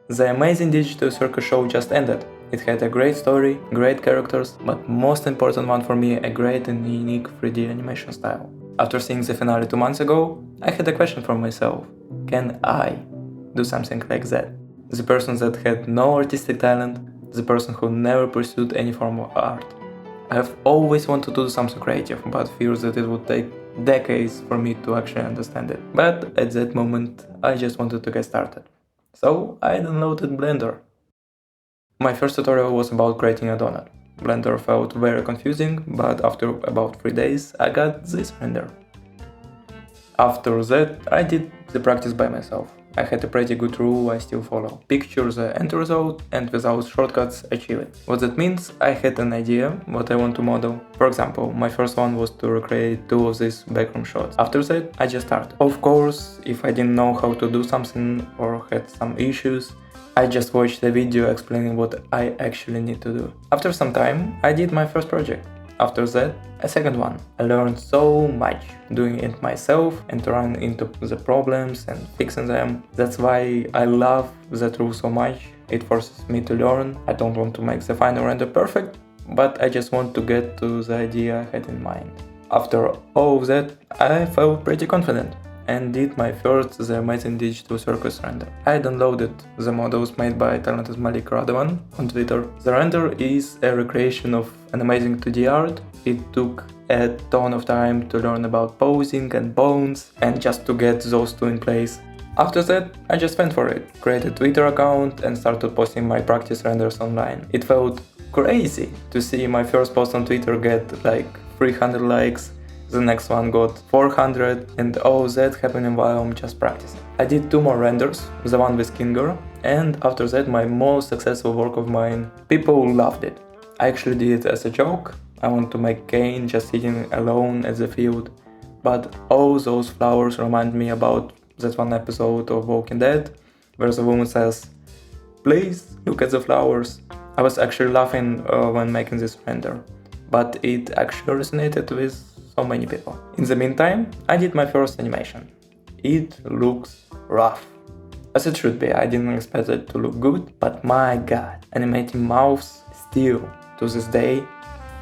The Amazing Digital Circus Show just ended. It had a great story, great characters, but most important one for me, a great and unique 3D animation style. After seeing the finale 2 months ago, I had a question for myself. Can I do something like that? The person that had no artistic talent, the person who never pursued any form of art. I have always wanted to do something creative, but fear that it would take decades for me to actually understand it. But at that moment, I just wanted to get started. So I downloaded Blender. My first tutorial was about creating a donut. Blender felt very confusing, but after about 3 days I got this render. After that I did the practice by myself. I had a pretty good rule I still follow. Picture the end result and without shortcuts achieve it. What that means, I had an idea what I want to model. For example, my first one was to recreate 2 of these background shots. After that I just started. Of course, if I didn't know how to do something or had some issues, I just watched the video explaining what I actually need to do. After some time, I did my first project. After that, a second one. I learned so much doing it myself and running into the problems and fixing them. That's why I love that rule so much. It forces me to learn. I don't want to make the final render perfect, but I just want to get to the idea I had in mind. After all of that, I felt pretty confident and did my first The Amazing Digital Circus render. I downloaded the models made by talented Malik Radovan on Twitter. The render is a recreation of an amazing 2D art. It took a ton of time to learn about posing and bones and just to get those two in place. After that, I just went for it, created a Twitter account and started posting my practice renders online. It felt crazy to see my first post on Twitter get like 300 likes. The next one got 400 and all that happening while I'm just practicing. I did 2 more renders, the one with Kinger, and after that my most successful work of mine. People loved it. I actually did it as a joke. I want to make Kane just sitting alone at the field, but all those flowers remind me about that one episode of Walking Dead where the woman says, "Please look at the flowers." I was actually laughing when making this render, but it actually resonated with so many people. In the meantime, I did my first animation. It looks rough. As it should be, I didn't expect it to look good, but my god, animating mouths still, to this day,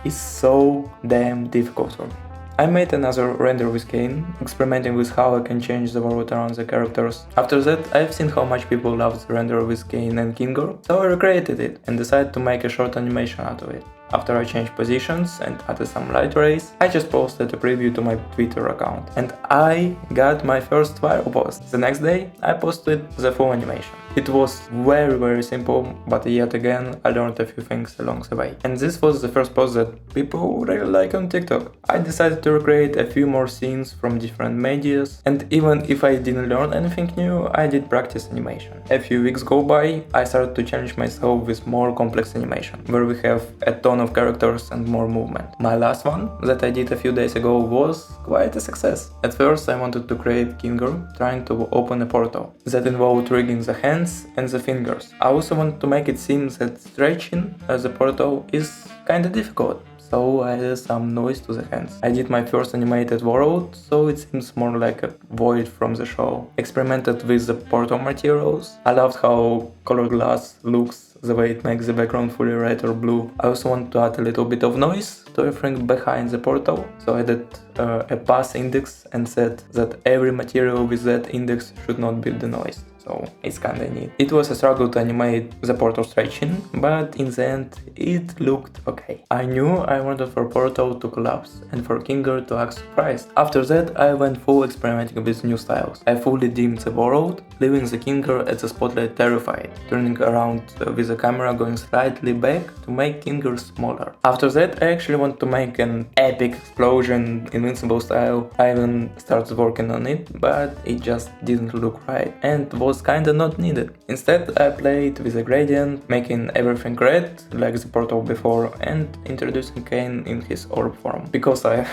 is so damn difficult for me. I made another render with Kane, experimenting with how I can change the world around the characters. After that, I've seen how much people love the render with Kane and Kinger, so I recreated it and decided to make a short animation out of it. After I changed positions and added some light rays, I just posted a preview to my Twitter account and I got my first viral post. The next day I posted the full animation. It was very simple, but yet again I learned a few things along the way. And this was the first post that people really like on TikTok. I decided to recreate a few more scenes from different medias, and even if I didn't learn anything new, I did practice animation. A few weeks go by, I started to challenge myself with more complex animation, where we have a ton of characters and more movement. My last one, that I did a few days ago, was quite a success. At first I wanted to create Kinger trying to open a portal. That involved rigging the hands and the fingers. I also want to make it seem that stretching the portal is kinda difficult, so I added some noise to the hands. I did my first animated world, so it seems more like a void from the show. Experimented with the portal materials. I loved how colored glass looks, the way it makes the background fully red or blue. I also want to add a little bit of noise to everything behind the portal, so I added a pass index and said that every material with that index should not be denoised. So it's kinda neat. It was a struggle to animate the portal stretching, but in the end it looked okay. I knew I wanted for Portal to collapse and for Kinger to act surprised. After that I went full experimenting with new styles. I fully dimmed the world, leaving the Kinger at the spotlight terrified, turning around with the camera going slightly back to make Kinger smaller. After that I actually want to make an epic explosion Invincible style. I even started working on it, but it just didn't look right and was kinda not needed. Instead I played with a gradient, making everything red like the portal before and introducing Kane in his orb form. Because I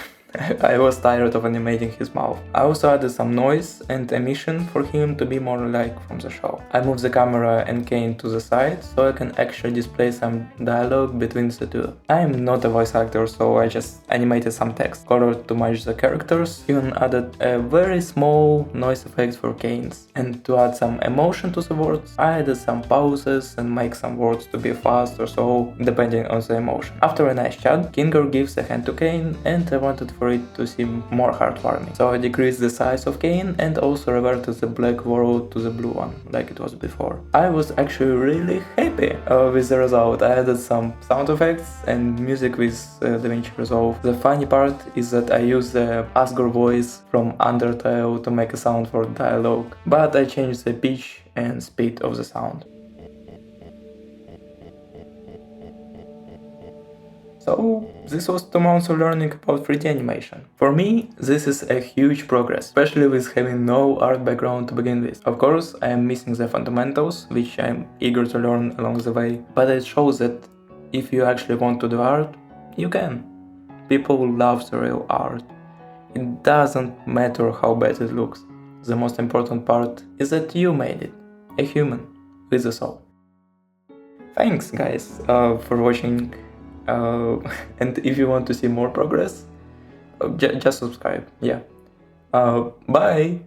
I was tired of animating his mouth. I also added some noise and emission for him to be more like from the show. I moved the camera and cane to the side so I can actually display some dialogue between the two. I am not a voice actor, so I just animated some text, colored to match the characters, even added a very small noise effect for canes. And to add some emotion to the words, I added some pauses and make some words to be fast or slow, depending on the emotion. After a nice chat, Kinger gives a hand to Kane, and I wanted for it to seem more heartwarming. So I decreased the size of Kane and also reverted the black world to the blue one, like it was before. I was actually really happy with the result. I added some sound effects and music with DaVinci Resolve. The funny part is that I used the Asgore voice from Undertale to make a sound for dialogue, but I changed the pitch and speed of the sound. So this was 2 months of learning about 3D animation. For me, this is a huge progress, especially with having no art background to begin with. Of course, I am missing the fundamentals, which I am eager to learn along the way, but it shows that if you actually want to do art, you can. People love the real art. It doesn't matter how bad it looks. The most important part is that you made it, a human with a soul. Thanks guys for watching. And if you want to see more progress, just subscribe. Yeah. Bye!